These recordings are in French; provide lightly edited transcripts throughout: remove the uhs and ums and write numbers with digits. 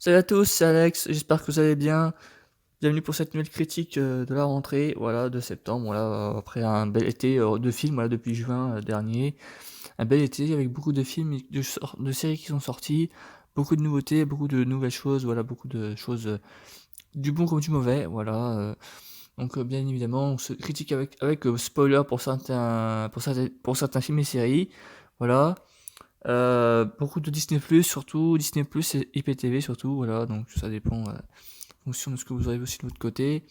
Salut à tous, c'est Alex, j'espère que vous allez bien. Bienvenue pour cette nouvelle critique de la rentrée, voilà, de septembre, voilà, après un bel été de films, voilà, depuis juin dernier. Un bel été avec beaucoup de films et de séries qui sont sortis, beaucoup de nouveautés, beaucoup de nouvelles choses, voilà, beaucoup de choses du bon comme du mauvais, voilà. Donc bien évidemment, on se critique avec spoiler pour certains films et séries, voilà. Beaucoup de Disney+, surtout, Disney+, et IPTV surtout, voilà, donc ça dépend en fonction de ce que vous avez aussi de votre côté.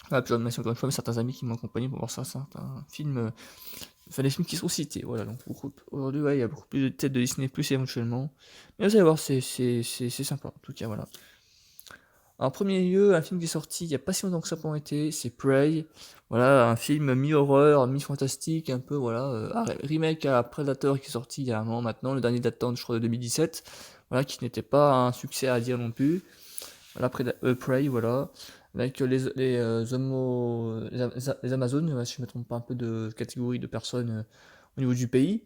Ah, puis je remercie encore une fois certains amis qui m'ont accompagné pour voir certains films, enfin les films qui sont cités, voilà, donc aujourd'hui, ouais, il y a beaucoup plus de têtes de Disney+, éventuellement, mais vous allez voir, c'est sympa, en tout cas, voilà. En premier lieu, un film qui est sorti il y a pas si longtemps que ça pour été, c'est Prey. Voilà, un film mi-horreur, mi-fantastique, un peu, voilà, un remake à Predator qui est sorti il y a un moment maintenant, le dernier datant, je crois, de 2017, voilà, qui n'était pas un succès à dire non plus. Voilà, Prey, voilà, avec les Amazones, si je me trompe pas un peu de catégorie de personnes au niveau du pays.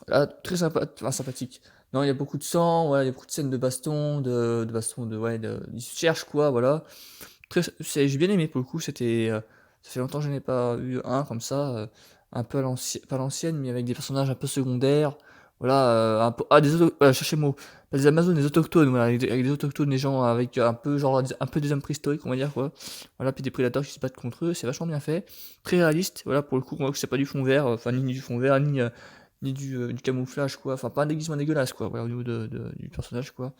Là, très sympa, enfin, sympathique. Non, il y a beaucoup de sang, voilà, il y a beaucoup de scènes de baston, ils se cherchent quoi, voilà. J'ai bien aimé pour le coup, ça fait longtemps que je n'ai pas eu un comme ça, un peu à l'ancienne, pas à l'ancienne, mais avec des personnages un peu secondaires, voilà, un peu, voilà, cherchez le mot, pas des Amazones, des autochtones, voilà, avec des autochtones, des gens avec un peu, genre, un peu des hommes préhistoriques, on va dire, quoi. Voilà, puis des prédateurs qui se battent contre eux, c'est vachement bien fait, très réaliste, voilà, pour le coup, on voit que c'est pas du fond vert, enfin, ni du fond vert, ni du camouflage, quoi, enfin, pas un déguisement dégueulasse, quoi, voilà, au niveau du personnage, quoi.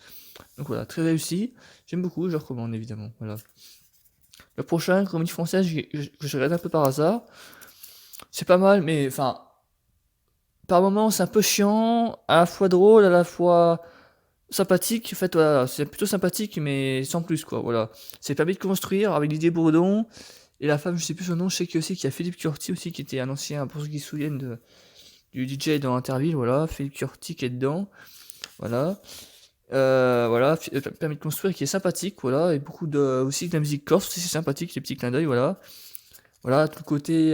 Donc voilà, très réussi, j'aime beaucoup, je recommande évidemment, voilà. Le prochain, comédie française, que je regarde un peu par hasard. C'est pas mal, mais enfin, par moments, c'est un peu chiant, à la fois drôle, à la fois sympathique. En fait, voilà, c'est plutôt sympathique, mais sans plus, quoi. Voilà. C'est permis de construire avec Didier Bourdon. Et la femme, je sais plus son nom, je sais qu'il y a Philippe Curti aussi, qui était un ancien, pour ceux qui se souviennent, du DJ dans Interville, voilà. Philippe Curti qui est dedans, voilà. Voilà, permis de construire qui est sympathique, voilà. Et beaucoup aussi de la musique corse, aussi c'est sympathique, les petits clins d'œil, voilà. Voilà, tout le côté,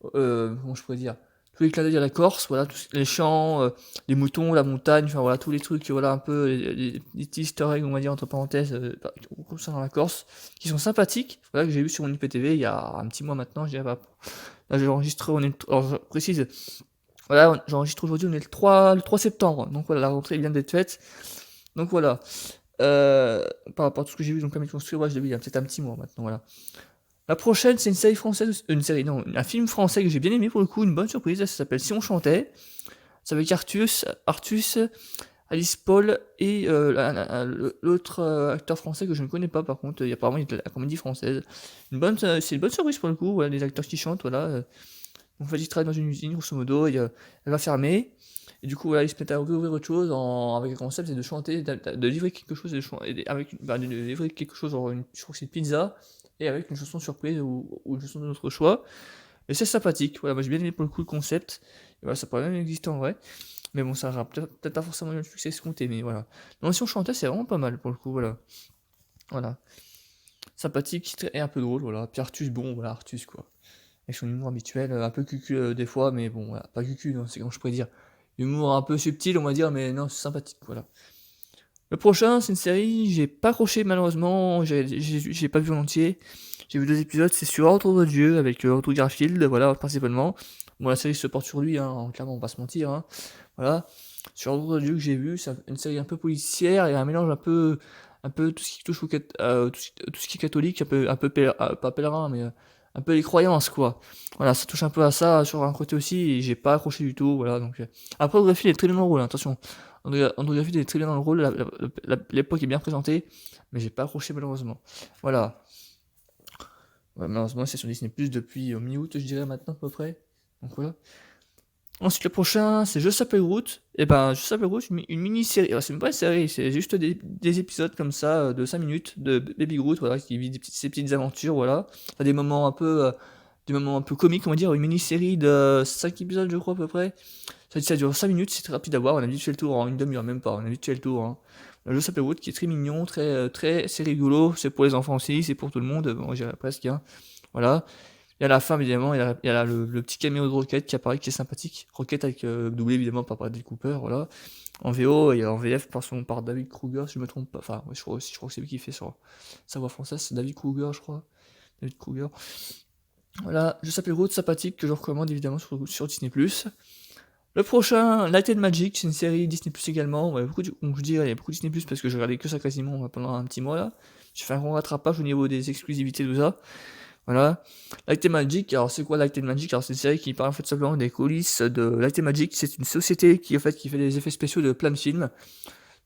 comment je pourrais dire? Tous les clins d'œil à la Corse, voilà, tous les champs, les moutons, la montagne, enfin voilà, tous les trucs, voilà, un peu, les petits easter eggs, on va dire, entre parenthèses, concernant la Corse, qui sont sympathiques, voilà, que j'ai vu sur mon IPTV il y a un petit mois maintenant, je dirais pas. Là, j'ai enregistré, alors, je précise, voilà, j'enregistre aujourd'hui, on est le 3 septembre, donc voilà, la rentrée vient d'être faite, donc voilà. Par rapport à tout ce que j'ai vu, donc comme il construit, ouais, je l'ai vu il y a peut-être un petit mois maintenant, voilà. La prochaine, c'est une série française, une série, non, un film français que j'ai bien aimé pour le coup, une bonne surprise, ça s'appelle Si on chantait. C'est avec Artus, Alice Paul et l'autre acteur français que je ne connais pas par contre, apparemment il est de la comédie française. C'est une bonne surprise pour le coup, voilà, des acteurs qui chantent, voilà. En fait, ils travaillent dans une usine, grosso modo, et elle va fermer. Et du coup, voilà, ils se mettent à ouvrir autre chose avec un concept, c'est de chanter, de livrer quelque chose, de livrer quelque chose, genre je crois que c'est une pizza, et avec une chanson surprise ou une chanson de notre choix. Et c'est sympathique, voilà, moi j'ai bien aimé pour le coup le concept. Et voilà, ça pourrait même exister en vrai. Mais bon, ça aura peut-être pas forcément le succès escompté, mais voilà. Non, si on chantait, c'est vraiment pas mal pour le coup, voilà. Voilà. Sympathique et un peu drôle, voilà. Puis Artus, bon, voilà, Artus quoi. Avec son humour habituel, un peu cucu des fois, mais bon, voilà, pas cucu, non, c'est comment je pourrais dire. Humour un peu subtil, on va dire, mais non, c'est sympathique, voilà. Le prochain, c'est une série, j'ai pas accroché malheureusement, j'ai pas vu en entier. J'ai vu 2 épisodes, c'est sur Ordre de Dieu, avec Andrew Garfield, voilà, principalement. Bon, la série se porte sur lui, hein, clairement, on va pas se mentir, hein. Voilà. Sur Ordre de Dieu que j'ai vu, c'est une série un peu policière et un mélange un peu tout ce qui touche tout ce qui est catholique, pas pèlerin, mais un peu les croyances, quoi. Voilà, ça touche un peu à ça sur un côté aussi, et j'ai pas accroché du tout, voilà, donc. Après, Andrew Garfield est très bien dans le rôle, hein, attention. Andrew Garfield est très bien dans le rôle, l'époque est bien présentée, mais j'ai pas accroché malheureusement. Voilà. Ouais, malheureusement, c'est sur Disney Plus depuis mi-août, je dirais maintenant à peu près. Donc voilà. Ensuite, le prochain, c'est Je s'appelle Groot. Et ben, Je s'appelle Groot, une mini-série. Alors, c'est même pas une série, c'est juste des épisodes comme ça, de 5 minutes, de Baby Groot, voilà, qui vit ses petites aventures, voilà. Enfin, des moments un peu comiques, on va dire, une mini-série de 5 épisodes, je crois, à peu près. Ça dure 5 minutes, c'est très rapide à voir, on a vite fait le tour en une demi-heure, même pas, on a vite fait le tour, hein. Le jeu s'appelle Wood, qui est très mignon, c'est rigolo, c'est pour les enfants aussi, c'est pour tout le monde, bon, j'irais presque, hein. Voilà. Et à la fin, évidemment, il y a le petit caméo de Rocket qui apparaît, qui est sympathique. Rocket avec doublé évidemment par Bradley Cooper, voilà. En VO et en VF par David Kruger, si je me trompe pas. Enfin, ouais, je crois que c'est lui qui fait sa voix française, c'est David Kruger, je crois. David Kruger. Voilà, je s'appelle Groot, sympathique, que je recommande évidemment sur Disney+. Le prochain, Light and Magic, c'est une série Disney+, également. Ouais, donc je dirais, il y a beaucoup de Disney+, parce que j'ai regardé que ça quasiment pendant un petit mois là. J'ai fait un grand rattrapage au niveau des exclusivités, tout ça. Voilà. Light and Magic, alors c'est quoi Light and Magic? Alors c'est une série qui parle en fait simplement des coulisses de Light and Magic. C'est une société qui fait des effets spéciaux de plein de films.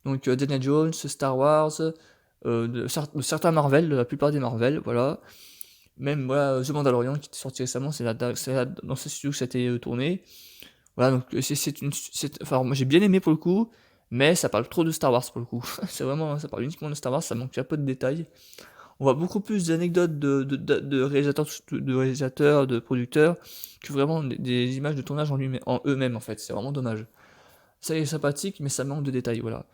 Donc Indiana Jones, Star Wars, de certains Marvel, de la plupart des Marvel, voilà. Même voilà, The Mandalorian qui est sorti récemment, dans ce studio que ça a été tourné. Voilà, donc enfin, moi j'ai bien aimé pour le coup, mais ça parle trop de Star Wars pour le coup. C'est vraiment, ça parle uniquement de Star Wars, ça manque un peu de détails. On voit beaucoup plus d'anecdotes de réalisateurs, de producteurs, que vraiment des images de tournage en eux-mêmes en fait. C'est vraiment dommage. Ça est sympathique, mais ça manque de détails, voilà.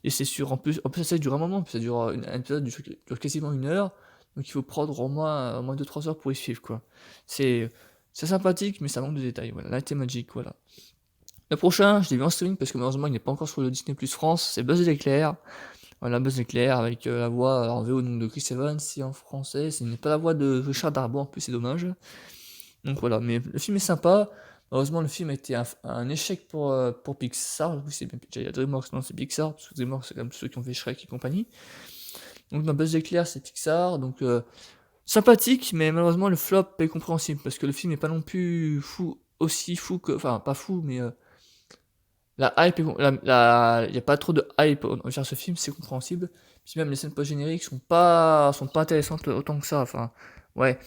Et c'est sûr, en plus ça dure un moment, ça dure un épisode dure quasiment 1 heure, donc il faut prendre au moins 2-3 heures pour y suivre, quoi. C'est c'est sympathique, mais ça manque de détails, voilà. Light and Magic, voilà. Le prochain, je l'ai vu en streaming parce que malheureusement il n'est pas encore sur le Disney Plus France, c'est Buzz l'éclair. Voilà, Buzz l'éclair avec la voix en VO donc de Chris Evans, et en français, ce n'est pas la voix de Richard Darbois en plus, c'est dommage. Donc voilà, mais le film est sympa. Malheureusement, le film a été un échec pour Pixar. Oui, j'allais dire DreamWorks, non, c'est Pixar, parce que DreamWorks, c'est comme ceux qui ont fait Shrek et compagnie. Donc dans Buzz l'éclair, c'est Pixar, donc sympathique, mais malheureusement, le flop est compréhensible, parce que le film n'est pas non plus fou, aussi fou que. Enfin, pas fou, mais la hype, il n'y a pas trop de hype envers ce film, c'est compréhensible. Puis même les scènes post-génériques sont pas intéressantes autant que ça. Enfin, ouais.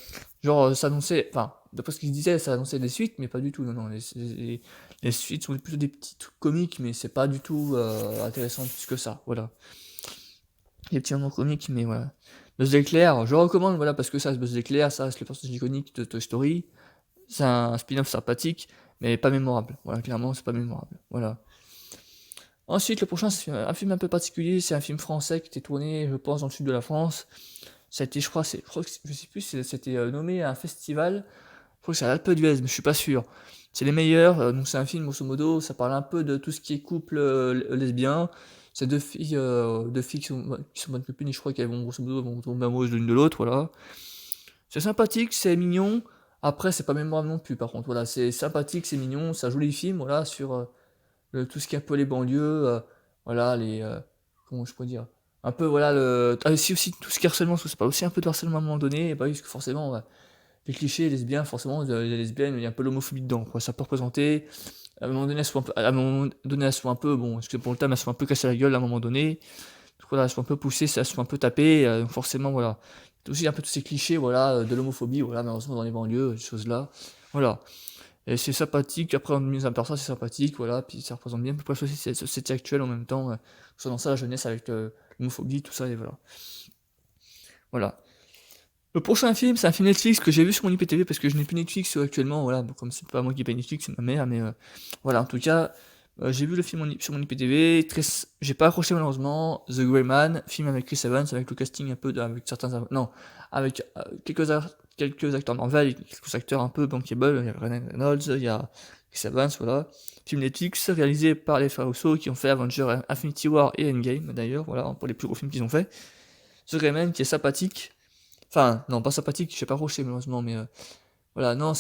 Genre, ça annonçait, enfin, d'après ce qu'ils disaient, ça annonçait des suites, mais pas du tout. Non, non, les suites sont plutôt des petits trucs comiques, mais c'est pas du tout intéressant plus que ça. Voilà. Des petits moments comiques, mais voilà. Buzz l'éclair, je recommande, voilà, parce que ça, Buzz l'éclair, ça reste le personnage iconique de Toy Story. C'est un spin-off sympathique, mais pas mémorable. Voilà, clairement, c'est pas mémorable. Voilà. Ensuite, le prochain, c'est un film un peu particulier, c'est un film français qui était tourné, je pense, dans le sud de la France. Ça a été, je sais plus si c'était nommé à un festival, je crois que c'est à l'Alpe d'Huez, mais je suis pas sûr. C'est les meilleurs, donc c'est un film, grosso modo, ça parle un peu de tout ce qui est couple lesbien. C'est deux filles qui sont bonnes copines, et je crois qu'elles vont, grosso modo, vont tomber amoureuses l'une de l'autre, voilà. C'est sympathique, c'est mignon. Après, c'est pas mémorable non plus, par contre, voilà, c'est sympathique, c'est mignon, c'est un joli film, voilà, sur tout ce qui est un peu les banlieues, voilà, comment je pourrais dire, un peu, voilà, aussi tout ce qui est harcèlement, parce que c'est pas aussi un peu de harcèlement à un moment donné, et bah oui, parce que forcément, les clichés lesbiens, forcément, les lesbiennes, il y a un peu l'homophobie dedans, quoi, ça peut représenter, à un moment donné, elles sont un peu, bon, excusez pour le terme, elles sont un peu cassées la gueule à un moment donné, donc voilà, elles sont un peu poussées, elles sont un peu tapées, donc forcément, voilà, c'est aussi un peu tous ces clichés, voilà, de l'homophobie, voilà, malheureusement dans les banlieues, ces choses-là, voilà. Et c'est sympathique, après en mise à part ça, c'est sympathique, voilà, puis ça représente bien à peu près aussi cette société actuelle en même temps, que ce soit dans ça la jeunesse avec l'homophobie, tout ça, et voilà. Voilà. Le prochain film, c'est un film Netflix que j'ai vu sur mon IPTV parce que je n'ai plus Netflix actuellement, voilà, bon, comme c'est pas moi qui paye Netflix, c'est ma mère, mais voilà, en tout cas, j'ai vu le film sur mon IPTV, j'ai pas accroché malheureusement, The Grey Man, film avec Chris Evans, avec le casting un peu, avec certains, non, avec quelques acteurs Marvel, quelques acteurs un peu bankable, il y a Ryan Reynolds, il y a Chris Evans, voilà. Film Netflix, réalisé par les frères Russo, qui ont fait Avengers Infinity War et Endgame, d'ailleurs, voilà, pour les plus gros films qu'ils ont fait. The Grey Man, qui est sympathique, enfin, non, pas sympathique, je sais pas accroché malheureusement, mais voilà, non,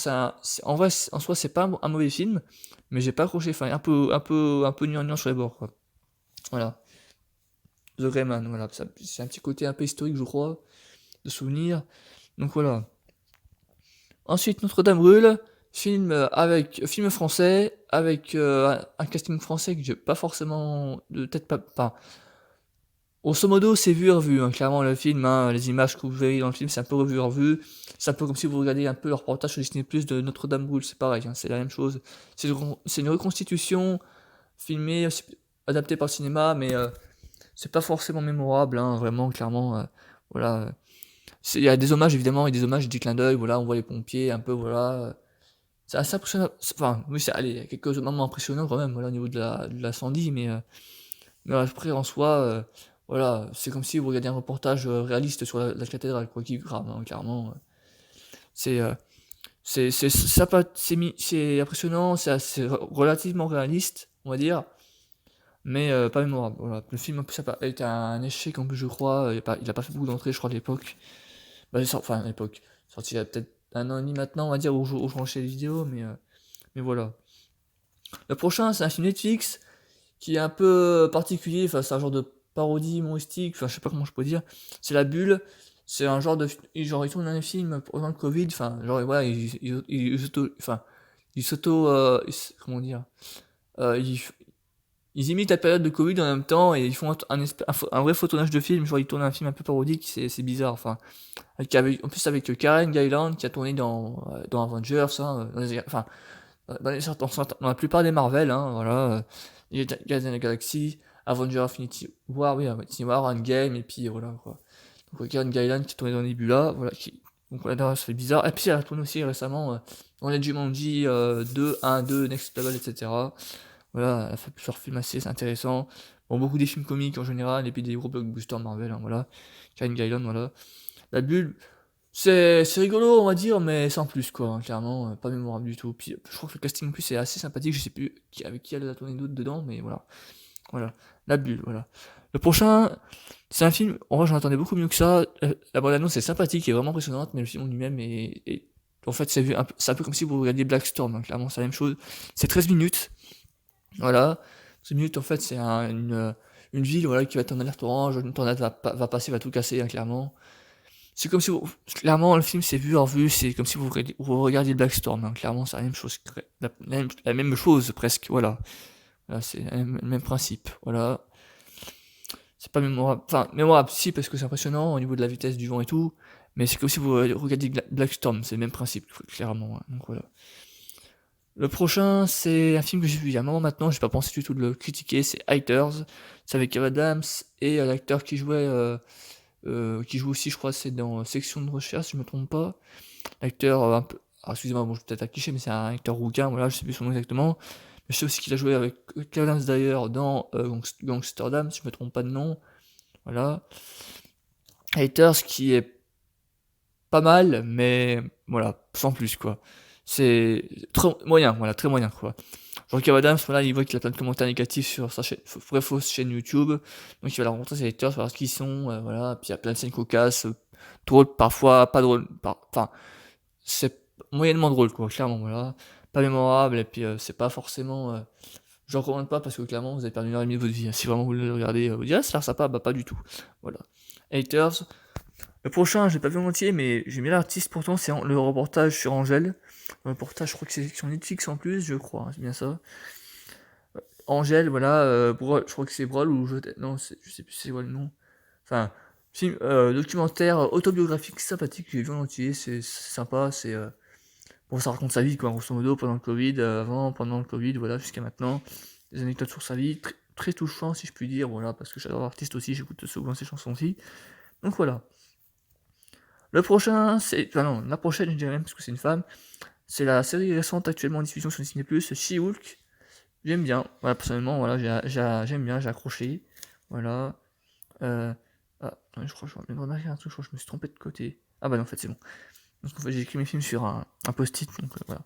en vrai, en soi, c'est pas un mauvais film, mais j'ai pas accroché, enfin, un peu gnangnan sur les bords, quoi. Voilà. The Greyman, voilà, c'est un petit côté un peu historique, je crois, de souvenir. Donc voilà. Ensuite, Notre-Dame brûle, film français, avec un casting français que j'ai pas forcément, de tête pas, grosso modo, c'est vu et revu, hein, clairement le film, hein, les images que vous verrez dans le film, c'est un peu revu et revu. C'est un peu comme si vous regardiez un peu le reportage sur Disney Plus de Notre-Dame brûle, c'est pareil, hein, c'est la même chose. C'est une reconstitution filmée, adaptée par le cinéma, mais c'est pas forcément mémorable, hein, vraiment, clairement. Voilà. Il y a des hommages évidemment, et des hommages, des clins d'œil, voilà, on voit les pompiers, un peu, voilà. C'est assez impressionnant. Enfin, oui, allez, il y a quelques moments impressionnants quand même, voilà, au niveau de l'incendie, mais après, en soi, voilà, c'est comme si vous regardiez un reportage réaliste sur la cathédrale, quoi, qui grave, hein, clairement. C'est c'est impressionnant, c'est relativement réaliste, on va dire, mais pas mémorable. Voilà. Le film en plus a été un échec en plus je crois, il a pas fait beaucoup d'entrées je crois à l'époque. Bah, enfin à l'époque, sorti il y a peut-être 1 an et demi maintenant on va dire où je rangeais les vidéos, mais voilà. Le prochain c'est un film Netflix qui est un peu particulier, enfin c'est un genre de parodie humoristique, enfin je sais pas comment je peux dire. C'est La Bulle, c'est un genre de genre ils tournent un film pendant le Covid, enfin genre voilà ils s'auto comment dire ils imitent la période de Covid en même temps et ils font un vrai photonnage de film, genre ils tournent un film un peu parodique, c'est bizarre, enfin en plus avec Karen Gillan qui a tourné dans Avengers, hein, enfin dans la plupart des Marvel, hein, voilà, il y a Guardians of the Galaxy, Avengers Infinity War, oui, Infinity War, Endgame, et puis voilà, quoi. Donc, Karen Gillan qui tournait dans Nebula, voilà, donc voilà, ça fait bizarre. Et puis, elle a tourné aussi récemment dans les Jumanji 2, 1, 2, Next Level, etc. Voilà, elle a fait plusieurs films assez intéressants. Bon, beaucoup des films comiques en général, et puis des gros blockbusters Marvel, hein, voilà. Karen Gillan, voilà. La Bulle, c'est rigolo, on va dire, mais sans plus, quoi, hein, clairement, pas mémorable du tout. Puis, je crois que le casting en plus est assez sympathique, je sais plus avec qui elle a tourné d'autres dedans, mais voilà. Voilà. La Bulle, voilà. Le prochain, c'est un film, en vrai, j'en attendais beaucoup mieux que ça. La bande-annonce est sympathique et vraiment impressionnante, mais le film en lui-même en fait, c'est un peu comme si vous regardiez Black Storm, hein, clairement, c'est la même chose. C'est 13 minutes, voilà. 13 minutes, en fait, c'est une ville, voilà, qui va être en alerte orange, une tornade va passer, va tout casser, hein, clairement. C'est comme si clairement, le film c'est vu en vue, c'est comme si vous regardiez Black Storm, hein, clairement, c'est la même chose, la même chose presque, voilà. Voilà, c'est le même principe, voilà. C'est pas mémorable, enfin, mémorable si, parce que c'est impressionnant au niveau de la vitesse du vent et tout, mais c'est comme si vous regardiez Black Storm, c'est le même principe, clairement, hein, donc voilà. Le prochain, c'est un film que j'ai vu il y a un moment maintenant, j'ai pas pensé du tout de le critiquer, c'est Haters, c'est avec Kev Adams et l'acteur qui joue aussi, je crois, c'est dans Section de recherche, si je me trompe pas. L'acteur, un peu. Alors, excusez-moi, bon, je vais peut-être cliché, mais c'est un acteur rouquin, voilà, je sais plus son nom exactement. Mais je sais aussi qu'il a joué avec Kev Adams d'ailleurs dans Gangsterdam, si je me trompe pas de nom. Voilà. Haters qui est pas mal, mais voilà, sans plus, quoi. C'est très moyen, voilà, très moyen, quoi. Genre Kev Adams, voilà, il voit qu'il a plein de commentaires négatifs sur sa vraie fausse chaîne YouTube, donc il va la rencontrer ses haters, voir ce qu'ils sont, voilà, puis il y a plein de scènes cocasses, drôles, parfois pas drôles, enfin, c'est moyennement drôle, quoi, clairement, voilà, pas mémorable, et puis c'est pas forcément, je recommande pas parce que clairement vous avez perdu 1 heure et demie de votre vie, hein. Si vraiment vous le regardez, vous direz, ah, ça a l'air sympa, bah pas du tout, voilà. Haters, le prochain, j'ai pas vu en entier, mais j'aime bien l'artiste pourtant, c'est le reportage sur Angèle. Le reportage, je crois que c'est sur Netflix en plus, je crois, hein, c'est bien ça. Angèle, voilà, je crois que c'est Brol ou non, je sais plus c'est quoi le nom. Enfin, film, documentaire autobiographique sympathique, j'ai vu en entier, c'est sympa, bon, ça raconte sa vie, quoi, grosso modo, pendant le Covid, avant, pendant le Covid, voilà, jusqu'à maintenant. Des anecdotes sur sa vie, très touchant, si je puis dire, voilà, parce que j'adore l'artiste aussi, j'écoute souvent ses chansons aussi. Donc voilà. Le prochain, enfin non, la prochaine, je dirais même, parce que c'est une femme, c'est la série récente actuellement en diffusion sur Disney+, She-Hulk. J'aime bien, voilà, personnellement, voilà, j'aime bien, j'ai accroché, voilà. Je crois que je viens de remarquer un truc, je crois que je me suis trompé de côté. Ah bah non, en fait, c'est bon. Donc en fait, j'ai écrit mes films sur un post-it, donc voilà.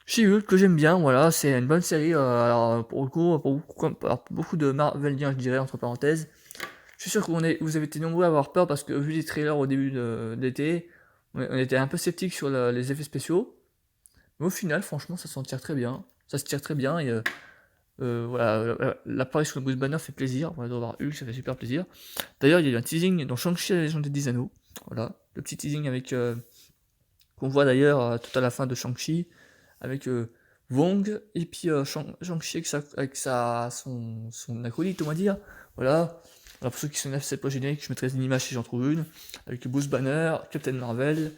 She-Hulk, que j'aime bien, voilà, c'est une bonne série, alors pour le coup, pour beaucoup de Marveliens, je dirais, entre parenthèses. Je suis sûr que vous avez été nombreux à avoir peur parce que vu les trailers au début de l'été, on était un peu sceptiques sur les effets spéciaux. Mais au final, franchement, ça s'en tire très bien. Ça se tire très bien et voilà, l'apparition de Bruce Banner fait plaisir. Voilà, de revoir Hulk, ça fait super plaisir. D'ailleurs, il y a eu un teasing dans Shang-Chi et la légende des 10 anneaux. Voilà, le petit teasing avec qu'on voit d'ailleurs tout à la fin de Shang-Chi avec Wong et puis Shang-Chi son acolyte, on va dire. Voilà. Alors pour ceux qui sont là, c'est pas générique, je mettrai une image si j'en trouve une, avec Bruce Banner, Captain Marvel,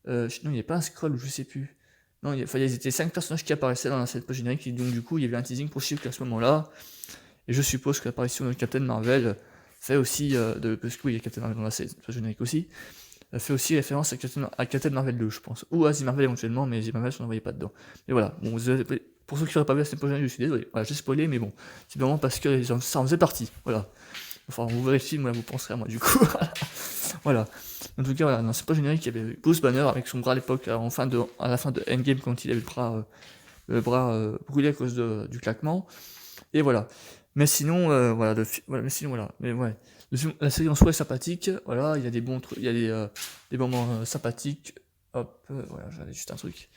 non, il n'y a pas un scroll, je sais plus. Non, il y étaient 5 personnages qui apparaissaient dans cette page générique, et donc du coup, il y avait un teasing pour She-Hulk à ce moment-là, et je suppose que l'apparition de Captain Marvel fait aussi, parce que oui, il y a Captain Marvel dans la page générique aussi, fait aussi référence à Captain Marvel 2, je pense, ou à The Marvel éventuellement, mais The Marvel, je n'en voyais pas dedans. Mais voilà, bon, pour ceux qui n'auraient pas vu la semaine prochaine, je suis désolé, voilà, j'ai spoilé, mais bon, c'est vraiment parce que ça en faisait partie, voilà. Enfin, vous verrez le film, là, vous penserez à moi, du coup. Voilà. En tout cas, voilà, dans ce pas générique, il y avait Bruce Banner avec son bras à l'époque, à la fin de Endgame, quand il avait le bras brûlé à cause du claquement. Et voilà. Mais sinon, voilà, voilà, mais sinon, voilà. Mais ouais. La série en soi est sympathique. Voilà, il y a des bons trucs, il y a des moments sympathiques. Hop, voilà, j'avais juste un truc.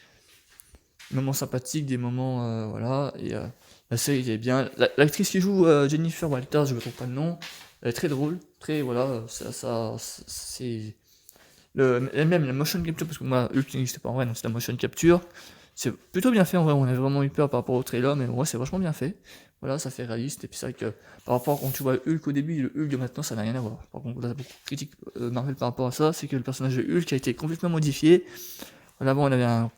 Des moments sympathiques, des moments, voilà. Et la série est bien. L'actrice qui joue Jennifer Walters, je me trompe pas le nom, elle est très drôle. Très, voilà, c'est. Même la motion capture, parce que moi, Hulk n'existait pas en vrai, donc c'est la motion capture. C'est plutôt bien fait en vrai, on a vraiment eu peur par rapport au trailer, mais en vrai c'est vachement bien fait. Voilà, ça fait réaliste, et puis c'est vrai que par rapport quand tu vois Hulk au début et le Hulk de maintenant, ça n'a rien à voir. Par contre, là, beaucoup de critiques Marvel par rapport à ça, c'est que le personnage de Hulk a été complètement modifié. Voilà, avant on avait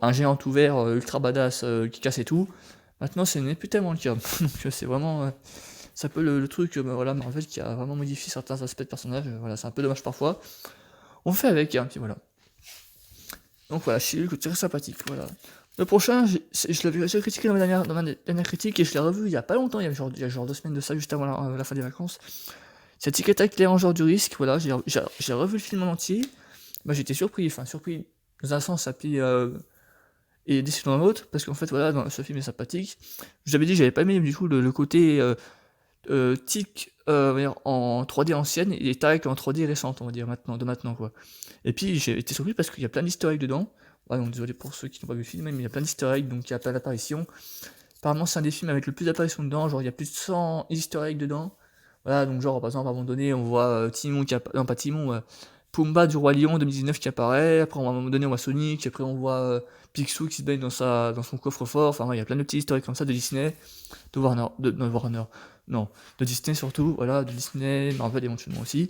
un géant tout vert ultra badass qui cassait tout. Maintenant, ce n'est plus tellement le cas. Donc c'est vraiment c'est un peu le truc, voilà, Marvel qui a vraiment modifié certains aspects de personnage. Voilà, c'est un peu dommage parfois. On fait avec, hein, puis voilà. Donc voilà, She-Hulk, très sympathique, voilà. Le prochain, je l'avais déjà critiqué dans ma dernière critique, et je l'ai revu il y a pas longtemps, il y a genre 2 semaines de ça, juste avant la fin des vacances. C'est Tic et Tac, les Rangers du risque, voilà, j'ai revu le film en entier. Bah, j'étais surpris, enfin surpris dans un sens, et déçu dans l'autre, parce qu'en fait, voilà, ce film est sympathique. J'avais dit que j'avais pas aimé du coup le côté Tic en 3D ancienne et Tac en 3D récente, on va dire, maintenant quoi. Et puis j'ai été surpris parce qu'il y a plein d'easter eggs dedans. Ouais, donc désolé pour ceux qui n'ont pas vu le film, mais il y a plein d'easter eggs, donc il y a plein d'apparitions. Apparemment, c'est un des films avec le plus d'apparitions dedans, genre il y a plus de 100 easter eggs dedans. Voilà, donc genre par exemple, à un moment donné, on voit Timon qui apparaît, non pas Timon, Pumba du Roi Lion 2019 qui apparaît, après à un moment donné, on voit Sonic, après on voit Picsou qui se baigne dans son coffre-fort, enfin ouais, il y a plein de petits easter eggs comme ça de Disney, Warner, non, de Disney surtout, voilà, de Disney, Marvel éventuellement aussi.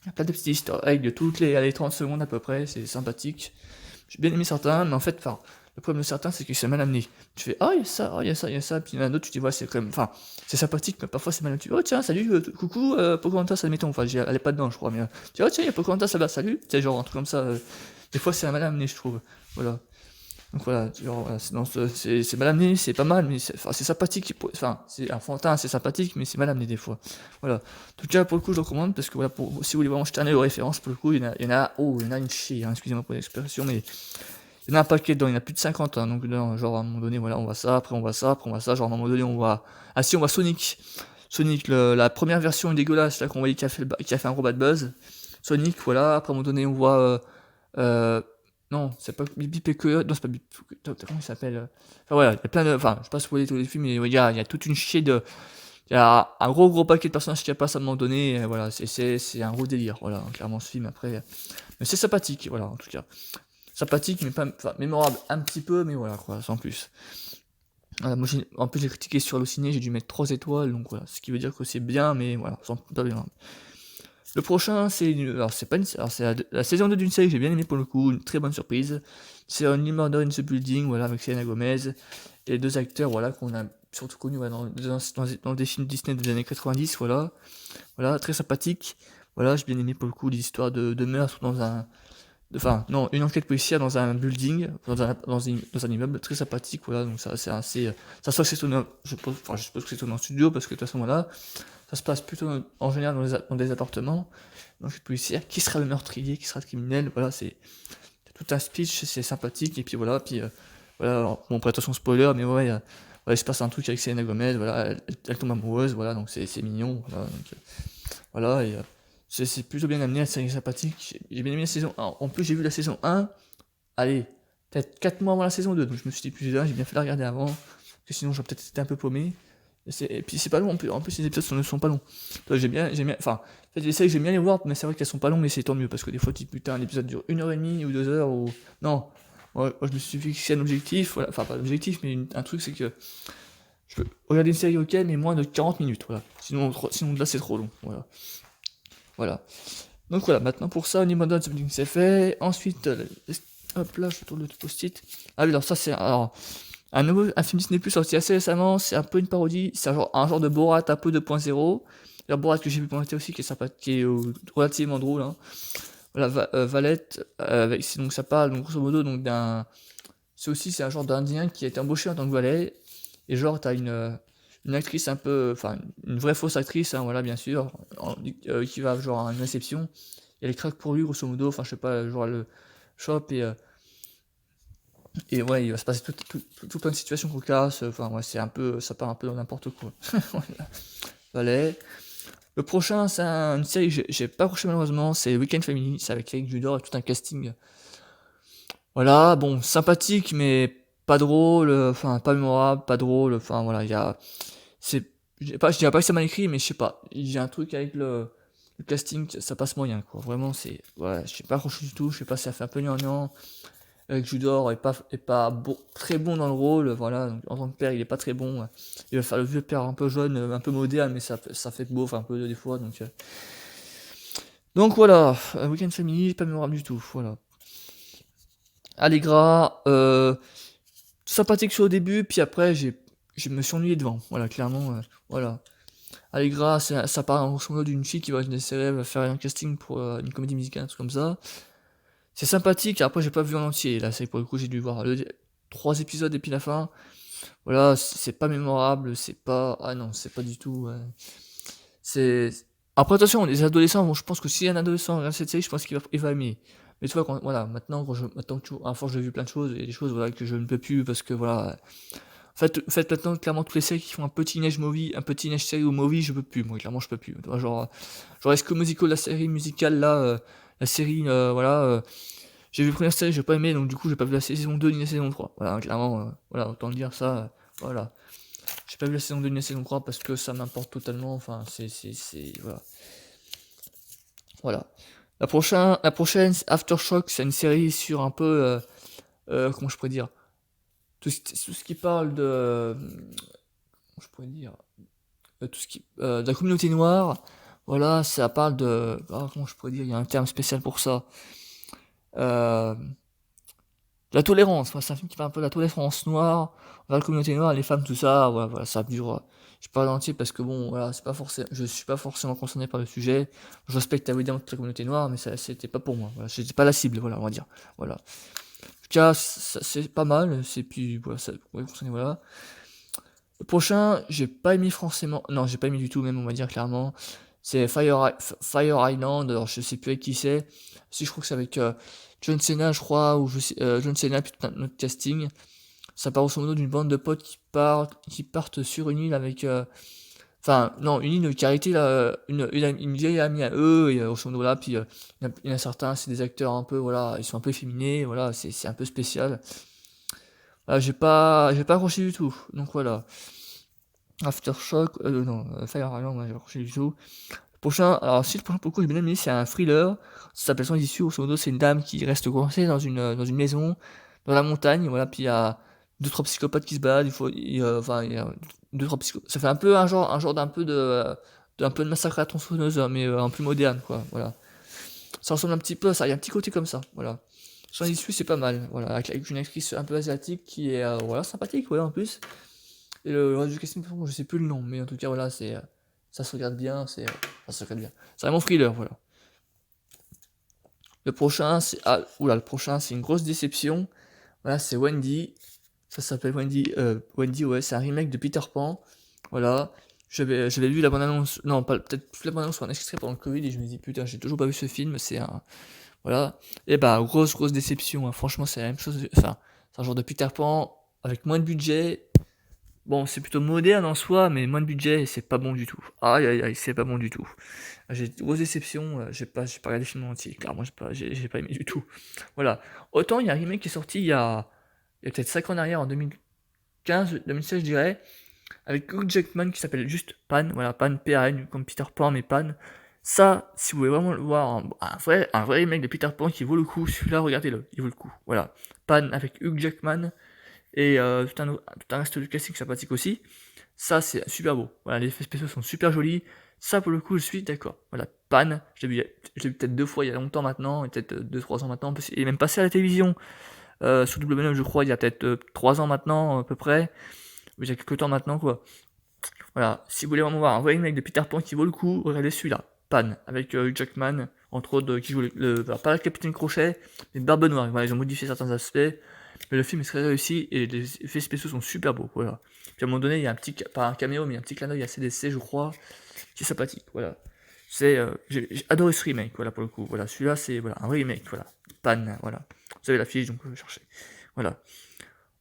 Il y a plein de petits easter eggs de toutes les 30 secondes à peu près, c'est sympathique. J'ai bien aimé certains, mais en fait, enfin, le problème de certains, c'est que c'est mal amené. Tu fais, ah, il y a ça, ah, il y a ça, il y a ça, puis il y en a d'autres, tu dis, ouais, c'est quand même, enfin, c'est sympathique, mais parfois c'est mal amené. Tu dis, oh, tiens, salut, coucou, Pocahontas, admettons, enfin, elle est pas dedans, je crois, mais tu dis, oh, tiens, il y a Pocahontas là-bas, salut, tu sais, genre, un truc comme ça. Des fois, c'est mal amené, je trouve. Voilà. Donc voilà, genre, voilà, c'est mal amené, c'est pas mal, mais c'est sympathique. Enfin, c'est enfantin, c'est sympathique, mais c'est mal amené des fois. Voilà. En tout cas, pour le coup, je le recommande parce que voilà, si vous voulez vraiment jeter un œil aux références, pour le coup, il y en a une chier, hein, excusez-moi pour l'expression, mais il y en a un paquet dedans, il y en a plus de 50, hein, donc là, genre à un moment donné, voilà, on voit ça, après on voit ça, après on voit ça, genre à un moment donné, on voit. Ah si, on voit Sonic. Sonic, la première version dégueulasse, là qu'on voyait qui a fait un gros bad buzz. Sonic, voilà, après à un moment donné, on voit. Euh, non, c'est pas Bip et que. Non, c'est pas Bip. Comment il s'appelle Enfin voilà, il y a plein de. Enfin, je sais pas si vous voyez tous les films, mais il y a toute une chier de. Il y a un gros paquet de personnages qui passent à un moment donné, et voilà, c'est un gros délire, voilà, clairement ce film après. Mais c'est sympathique, voilà, en tout cas. Sympathique, mais pas. Enfin, mémorable un petit peu, mais voilà, quoi, sans plus. Voilà, moi, en plus, j'ai critiqué sur le ciné, j'ai dû mettre 3 étoiles, donc voilà, ce qui veut dire que c'est bien, mais voilà, sans pas bien. Le prochain, alors c'est pas une, alors c'est la saison 2 d'une série que j'ai bien aimé pour le coup, une très bonne surprise. C'est Only Murder in the Building, voilà, avec Selena Gomez et 2 acteurs, voilà, qu'on a surtout connus voilà, dans des films Disney des années 90, voilà, voilà, très sympathique. Voilà, j'ai bien aimé pour le coup l'histoire de meurtre dans un, enfin non, une enquête policière dans un building, dans un immeuble très sympathique, voilà, donc ça c'est assez, ça soit c'est tourné, je suppose que c'est tourné en studio parce que de toute façon voilà. Ça se passe plutôt en général dans des appartements. Donc cette policière, qui sera le meurtrier, qui sera le criminel, voilà, c'est tout un speech, c'est sympathique, et puis voilà, voilà, alors, bon, après attention spoiler, mais ouais, il se passe un truc avec Selena Gomez, voilà, elle tombe amoureuse, voilà, donc c'est mignon, voilà, donc, voilà, et c'est plutôt bien amené, c'est sympathique, j'ai bien aimé la saison 1, en plus j'ai vu la saison 1, allez, peut-être 4 mois avant la saison 2, donc je me suis dit, putain, j'ai bien fait de la regarder avant, parce que sinon j'aurais peut-être été un peu paumé. Et puis c'est pas long, en plus les épisodes ne sont pas longs. J'aime bien, enfin, en fait, les séries j'aime bien les voir, mais c'est vrai qu'elles sont pas longues, mais c'est tant mieux, parce que des fois tu dis putain, l'épisode dure 1h30 ou 2 heures, ou. Non, moi je me suis fixé un objectif, voilà, enfin pas l'objectif, mais un truc c'est que je peux regarder une série ok, mais moins de 40 minutes, voilà. Sinon là c'est trop long, voilà. Voilà. Donc voilà, maintenant pour ça, Only Murder in the Building c'est fait. Ensuite, hop là, je tourne le post-it. Ah oui, alors ça c'est. Alors, un film Disney Plus sorti assez récemment, c'est un peu une parodie, c'est un genre de Borat un peu 2.0. Le Borat que j'ai vu commenter aussi, qui est sympa, qui est relativement drôle. Hein. Voilà, Valette, donc ça parle, donc grosso modo, donc c'est un genre d'Indien qui a été embauché en tant que valet, et genre t'as une actrice un peu, enfin, une vraie fausse actrice, hein, voilà, bien sûr, qui va genre à une réception, et elle craque pour lui, grosso modo, enfin, je sais pas, genre, elle le chope, et ouais, il va se passer tout plein de situations cocasses, enfin, ouais, c'est un peu, ça part un peu dans n'importe quoi. Voilà. Allez. Le prochain, c'est une série que j'ai pas accroché malheureusement, c'est Weekend Family, c'est avec Eric Judor et tout un casting. Voilà, bon, sympathique, mais pas drôle, enfin, pas mémorable, pas drôle, enfin, voilà, il y a. C'est. Je dirais pas que c'est mal écrit, mais je sais pas. J'ai un truc avec le casting, ça passe moyen, quoi. Vraiment, c'est. Ouais, je sais pas accroché du tout, je sais pas si ça fait un peu gnangnan. Avec Judor est pas bon, très bon dans le rôle, voilà, donc, en tant que père il est pas très bon, il va faire le vieux père un peu jeune, un peu moderne, mais ça fait beauf un peu des fois, donc voilà, Weekend Family, pas mémorable du tout, voilà. Allegra, sympathique sur au début, puis après je me suis ennuyé devant, voilà, clairement, voilà. Allegra, ça parle en grosso modo d'une fille qui va essayer de faire un casting pour une comédie musicale, un truc comme ça. C'est sympathique, après j'ai pas vu en entier, là c'est pour le coup j'ai dû voir 3 épisodes et puis la fin. Voilà, c'est pas mémorable, c'est pas. Ah non, c'est pas du tout. C'est. Après, attention, les adolescents, bon, je pense que si un adolescent regarde cette série, je pense qu'il va aimer. Mais tu vois, voilà, maintenant, maintenant que à force, j'ai vu plein de choses, il y a des choses voilà, que je ne peux plus parce que voilà. En fait, maintenant, clairement, toutes les séries qui font un petit neige movie, un petit neige série ou movie, je peux plus. Moi, clairement, je peux plus. Tu vois, genre est-ce que Musical, la série musicale, là, la série, voilà. J'ai vu la première série, j'ai pas aimé, donc du coup, j'ai pas vu la saison 2 ni la saison 3. Voilà, clairement, voilà, autant le dire ça. Voilà. J'ai pas vu la saison 2 ni la saison 3 parce que ça m'importe totalement. Enfin, voilà. Voilà. La prochaine, c'est Aftershock, c'est une série sur un peu. Comment je pourrais dire tout ce qui parle de. Comment je pourrais dire tout ce qui, de la communauté noire. Voilà, ça parle de. Comment je pourrais dire. Il y a un terme spécial pour ça. Euh, la tolérance, ouais, c'est un film qui parle un peu de la tolérance noire, la communauté noire, les femmes, tout ça, ouais, voilà, ça dure. Je parle entier parce que bon, voilà, c'est pas forcément, je suis pas forcément concerné par le sujet. Je respecte évidemment toute la communauté noire, mais ça, c'était pas pour moi. Voilà, j'étais pas la cible, voilà, on va dire. Voilà. En tout cas, c'est pas mal. C'est puis voilà, ça, ouais, concerné, voilà. Le prochain, j'ai pas aimé forcément, non, j'ai pas aimé du tout, même on va dire clairement. C'est Fire Island. Alors je sais plus avec qui c'est. Si je crois que c'est avec John Cena, je crois, ou John Cena, puis tout notre casting. Ça part au modo d'une bande de potes qui partent sur une île avec. Enfin, non, une île de carité, là, une vieille amie à eux, et au modo là, puis il y en a certains, c'est des acteurs un peu, voilà, ils sont un peu féminés, voilà, c'est un peu spécial. Voilà, j'ai pas accroché du tout, donc voilà. Aftershock, non, Fire Island, ouais, j'ai accroché du tout. Le prochain, alors si le prochain pour le coup j'ai bien aimé, c'est un thriller, ça s'appelle Sans issue, au modo c'est une dame qui reste coincée dans une maison, dans la montagne, voilà, puis il y a deux trois psychopathes qui se baladent, enfin, il y a deux trois psychopathes, ça fait un peu un genre d'un peu de massacre à la tronçonneuse, hein, mais en plus moderne, quoi, voilà. Ça ressemble un petit peu à ça, il y a un petit côté comme ça, voilà. Sans issue, c'est pas mal, voilà, avec une actrice un peu asiatique qui est, voilà, sympathique, voilà, en plus. Et le reste du casting, je sais plus le nom, mais en tout cas, voilà, ça se regarde bien, ça se regarde bien. C'est vraiment thriller, voilà. Le prochain, c'est une grosse déception. Voilà, c'est Wendy. Ça s'appelle Wendy. Wendy, ouais, c'est un remake de Peter Pan. Voilà. J'avais vu la bande-annonce. Non, pas peut-être plus la bande-annonce sur un extrait pendant le Covid et je me dis putain, j'ai toujours pas vu ce film. C'est un. Voilà. Et bah, grosse déception, hein. Franchement, c'est la même chose. Enfin, c'est un genre de Peter Pan avec moins de budget. Bon, c'est plutôt moderne en soi, mais moins de budget et c'est pas bon du tout. Aïe aïe aïe, c'est pas bon du tout. J'ai une grosse déception, j'ai pas regardé le film entier, clairement, j'ai pas aimé du tout. Voilà. Autant il y a un remake qui est sorti il y a peut-être 5 ans en arrière, en 2015, 2016, je dirais, avec Hugh Jackman qui s'appelle juste Pan, voilà, Pan, P-A-N, comme Peter Pan, mais Pan. Ça, si vous voulez vraiment le voir, un vrai remake de Peter Pan qui vaut le coup, celui-là, regardez-le, il vaut le coup. Voilà. Pan avec Hugh Jackman et tout un reste de classique sympathique aussi. Ça, c'est super beau. Voilà, les effets spéciaux sont super jolis. Ça, pour le coup, je suis d'accord. Voilà, Pan, je l'ai vu peut-être 2 fois il y a longtemps maintenant, et peut-être 2-3 ans maintenant. Il est même passé à la télévision sur W9, je crois, il y a peut-être 3 ans maintenant, à peu près. Il y a quelques temps maintenant, quoi. Voilà, si vous voulez vraiment voir un vrai remake de Peter Pan qui vaut le coup, regardez celui-là. Pan, avec Hugh Jackman, entre autres, qui joue pas le capitaine Crochet, mais Barbe Noire. Voilà, ils ont modifié certains aspects. mais le film est très réussi et les effets spéciaux sont super beaux, voilà. Puis à un moment donné, il y a un petit, pas un caméo, mais un petit clin d'œil à CDC, je crois, qui est sympathique, voilà. J'ai adoré ce remake, voilà, pour le coup, voilà. Celui-là, c'est voilà, un remake, voilà. Pan, voilà. Vous avez l'affiche, donc cherchez. Voilà.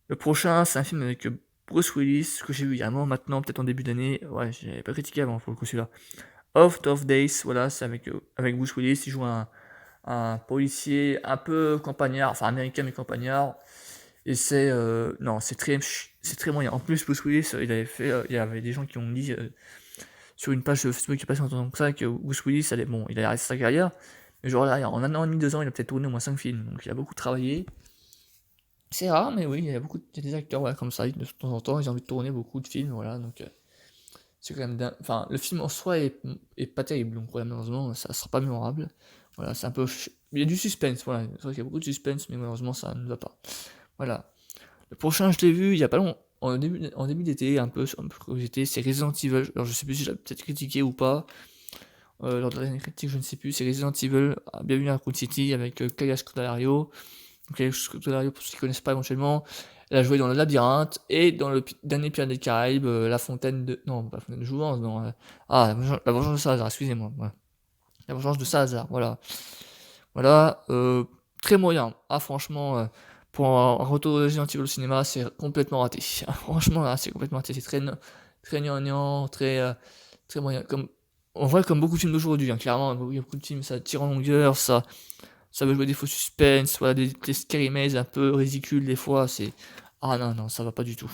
Le prochain, c'est un film avec Bruce Willis, que j'ai vu il y a un moment maintenant, peut-être en début d'année. Ouais, j'avais pas critiqué avant, pour le coup, celui-là. Out of Days, voilà, c'est avec Bruce Willis, il joue un policier un peu campagnard, enfin américain mais campagnard, et non, c'est très moyen. En plus, Bruce Willis, il y avait des gens qui ont dit sur une page Facebook qui passe en tant que ça que Bruce Willis, bon, il a arrêté sa carrière, mais genre là, en un an et demi, 2 ans, il a peut-être tourné au moins 5 films, donc il a beaucoup travaillé. C'est rare, mais oui, il y a des acteurs voilà, comme ça, de temps en temps, ils ont envie de tourner beaucoup de films, voilà, donc c'est quand même enfin, le film en soi est pas terrible, donc voilà, malheureusement, ça sera pas mémorable. Voilà, c'est un peu. Il y a du suspense, voilà, c'est vrai qu'il y a beaucoup de suspense, mais malheureusement, ça ne va pas. Voilà. Le prochain, je l'ai vu il y a pas longtemps, en début d'été, un peu curiosité, c'est Resident Evil. Alors, je sais plus si j'ai peut-être critiqué ou pas. Lors de la dernière critique, je ne sais plus. C'est Resident Evil, bienvenue à Raccoon City avec Kaya Scodelario. Donc, Kaya Scodelario, pour ceux qui ne connaissent pas éventuellement, elle a joué dans Le Labyrinthe et dans le dernier Pirates des Caraïbes, La Fontaine de. Non, pas La Fontaine de Jouvence, non. La Vengeance de Salazar, excusez-moi. Voilà. La Vengeance de Salazar, voilà. Voilà, très moyen. Ah, franchement, pour un retour de Resident Evil au cinéma, c'est complètement raté. Franchement, là, c'est complètement raté. C'est très gnangnan, très moyen. En vrai, comme beaucoup de films d'aujourd'hui, hein, clairement, il y a beaucoup de films, ça tire en longueur, ça veut jouer des faux suspens, voilà, des scary mazes un peu ridicules des fois, Ah non, non, ça va pas du tout.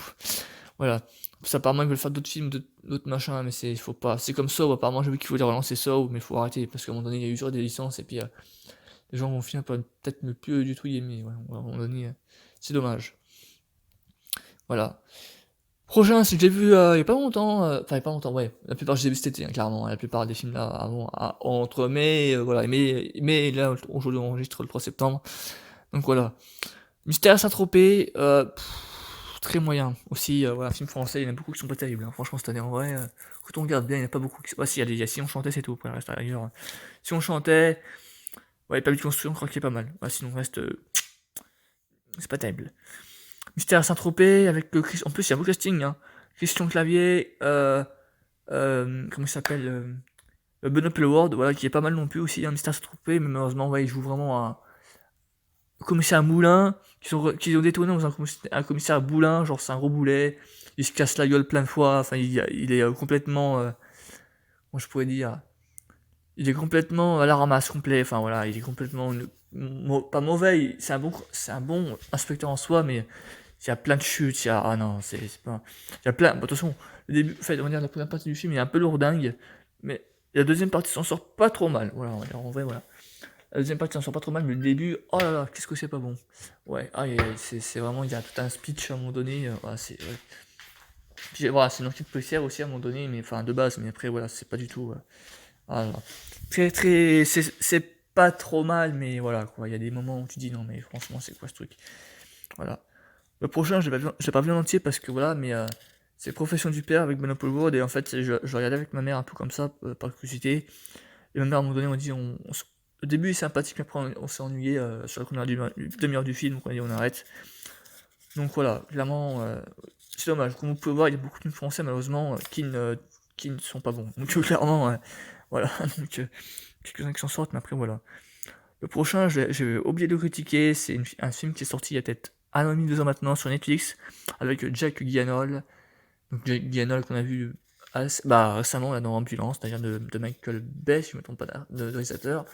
Voilà. Ça, apparemment, ils veulent faire d'autres films, d'autres machins, mais faut pas. C'est comme Saw, apparemment, j'ai vu qu'il voulait relancer Saw, mais faut arrêter, parce qu'à un moment donné, il y a eu toujours des licences, et puis les gens vont finir par peut-être ne plus du tout y aimer, ouais, à un moment donné, c'est dommage. Voilà. Prochain, c'est que j'ai vu il y a pas longtemps, enfin il y a pas longtemps, ouais, la plupart j'ai vu cet été, hein, clairement, la plupart des films là, entre mai, voilà, mai, là, aujourd'hui on enregistre le 3 septembre, donc voilà. Mystère à Saint-Tropez, très moyen, aussi, voilà, film français, il y en a beaucoup qui sont pas terribles, hein. Franchement cette année, en vrai, quand on regarde bien, il n'y en a pas beaucoup qui... si, si on chantait, c'est tout, après, reste ailleurs. Si on chantait, ouais, pas de construction, je crois qu'il est pas mal, ouais, sinon reste, c'est pas terrible. Mystère à Saint-Tropez, avec en plus il y a un beau casting, hein. Christian Clavier, comment il s'appelle, Benoît Poelvoorde, voilà, qui est pas mal non plus aussi, hein, Mystère à Saint-Tropez, mais malheureusement, ouais, il joue vraiment un commissaire Moulin, qui ont détourné dans un commissaire Boulin, genre c'est un gros boulet, il se casse la gueule plein de fois, enfin il est complètement, comment je pourrais dire, il est complètement à la ramasse complet, enfin voilà, il est complètement, pas mauvais, c'est un bon inspecteur en soi, mais il y a plein de chutes, ah non, c'est pas, il y a plein, bon, de toute façon, le début, en fait, on va dire la première partie du film est un peu lourdingue, mais la deuxième partie s'en sort pas trop mal, voilà, on va dire, en vrai, voilà. La deuxième partie s'en sort pas trop mal, mais le début, oh là là, qu'est-ce que c'est pas bon. Ouais, c'est vraiment, il y a tout un speech à un moment donné, voilà, ouais. Puis voilà, c'est une enquête policière aussi à un moment donné, mais enfin de base, mais après voilà, c'est pas du tout. Ah là là. C'est pas trop mal, mais voilà quoi, il y a des moments où tu dis non, mais franchement, c'est quoi ce truc. Voilà. Le prochain, j'ai pas vu en entier parce que voilà, mais c'est Profession du père avec Benoît Poelvoorde, et en fait, je regardais avec ma mère un peu comme ça, par curiosité, et ma mère à un moment donné, on dit, le début est sympathique, mais après on s'est ennuyé sur la première demi-heure du film, donc on a dit on arrête. Donc voilà, clairement, c'est dommage. Comme vous pouvez voir, il y a beaucoup de films français malheureusement qui ne sont pas bons. Donc clairement, voilà, donc quelques-uns qui s'en sortent, mais après voilà. Le prochain, j'ai oublié de le critiquer, c'est un film qui est sorti il y a peut-être 1 an et demi, 2 ans maintenant sur Netflix, avec Jack Gyllenhaal. Donc Jack Gyllenhaal qu'on a vu récemment là, dans Ambulance, c'est-à-dire de Michael Bay, si je ne me trompe pas de réalisateur.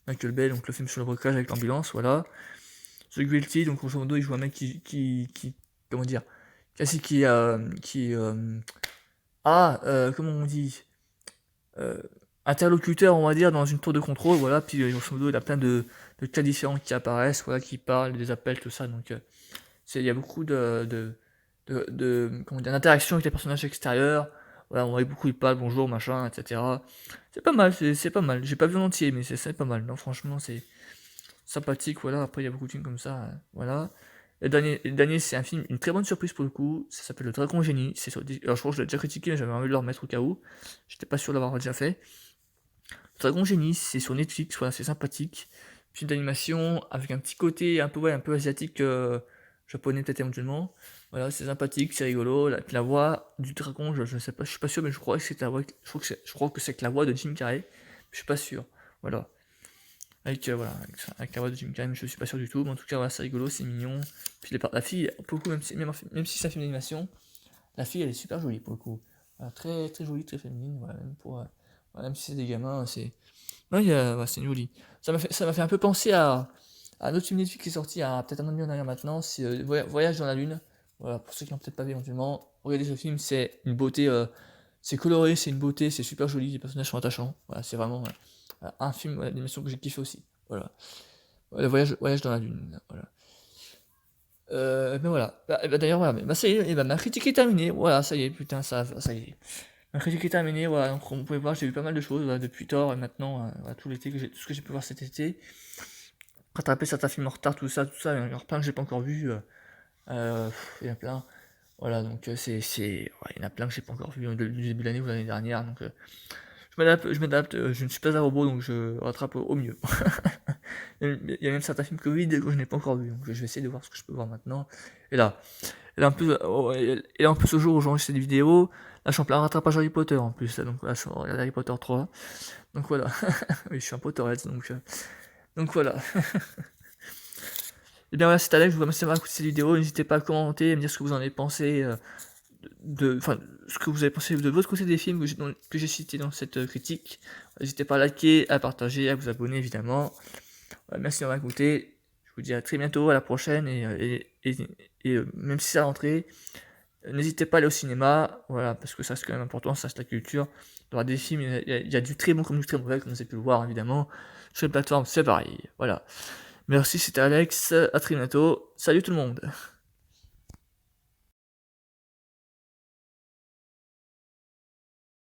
Michael Bay, donc le film sur le braquage avec l'ambulance, voilà. The Guilty, donc grosso modo, il joue un mec comment dire, comment on dit, euh, interlocuteur, on va dire, dans une tour de contrôle, voilà, puis grosso modo, il y a plein de cas différents qui apparaissent, voilà, qui parlent, des appels, tout ça, donc il y a beaucoup comment dire, d'interactions avec les personnages extérieurs, voilà, on voit beaucoup, ils parlent, bonjour, machin, etc. C'est pas mal, c'est pas mal, j'ai pas vu en entier, mais c'est pas mal, non, franchement, c'est sympathique, voilà, après il y a beaucoup de films comme ça, voilà. Le dernier c'est un film, une très bonne surprise pour le coup, ça s'appelle Le Dragon Génie, alors je crois que je l'ai déjà critiqué, mais j'avais envie de le remettre au cas où, j'étais pas sûr d'avoir déjà fait. Le Dragon Génie, c'est sur Netflix, voilà, c'est sympathique, film d'animation, avec un petit côté un peu asiatique, japonais peut-être éventuellement. Voilà, c'est sympathique, c'est rigolo. Puis la voix du dragon, je sais pas, je suis pas sûr, mais je crois que c'est la voix, je crois que c'est la voix de Jim Carrey. Je suis pas sûr. Voilà. Voilà, avec la voix de Jim Carrey, je suis pas sûr du tout. Mais en tout cas, voilà, c'est rigolo, c'est mignon. Puis la fille, pour le coup, même si c'est un film d'animation, la fille, elle est super jolie pour le coup. Voilà, très, très jolie, très féminine. Voilà, même si c'est des gamins, c'est. Ouais, c'est joli. Ça m'a fait un peu penser à un autre film Netflix qui est sorti il y a peut-être un an et demi en arrière maintenant, c'est Voyage dans la Lune. Voilà, pour ceux qui l'ont peut-être pas vu éventuellement, regardez ce film, c'est une beauté, c'est coloré, c'est une beauté, c'est super joli, les personnages sont attachants. Voilà, c'est vraiment un film d'animation que j'ai kiffé aussi. Voilà. Voilà, Voyage dans la Lune. Voilà. Mais voilà. D'ailleurs, voilà. Ça y est, ma critique est terminée. Voilà, ça y est, putain, ça y est. Ma critique est terminée. Voilà, donc vous pouvez voir, j'ai vu pas mal de choses voilà, depuis Thor et maintenant, voilà, tout l'été, tout ce que j'ai pu voir cet été. Rattraper certains films en retard, tout ça, il y en a plein que j'ai pas encore vu. Il y en a plein. Voilà, donc ouais, il y en a plein que j'ai pas encore vu du début de l'année ou l'année dernière. Donc je m'adapte, je ne suis pas un robot, donc je rattrape au mieux. Il y a même certains films Covid que je n'ai pas encore vu, donc je vais essayer de voir ce que je peux voir maintenant. Et là, et là en plus au jour où j'enregistre des vidéos, là je suis en plein rattrapage Harry Potter en plus, là, donc là je regarde Harry Potter 3. Donc voilà, oui, je suis un Potterhead, donc voilà. Et bien voilà, c'est Alex, je vous remercie d'avoir écouté cette vidéo, n'hésitez pas à commenter, à me dire ce que vous en avez pensé, enfin, ce que vous avez pensé de votre côté des films que j'ai cités dans cette critique. N'hésitez pas à liker, à partager, à vous abonner évidemment. Voilà, merci d'avoir écouté, je vous dis à très bientôt, à la prochaine, et même si c'est la rentrée, n'hésitez pas à aller au cinéma, voilà, parce que ça c'est quand même important, ça c'est la culture. Il y aura des films, il y a du très bon comme du très mauvais, comme vous avez pu le voir évidemment. Sur les plateformes, c'est pareil, voilà. Merci, c'était Alex, à très bientôt, salut tout le monde.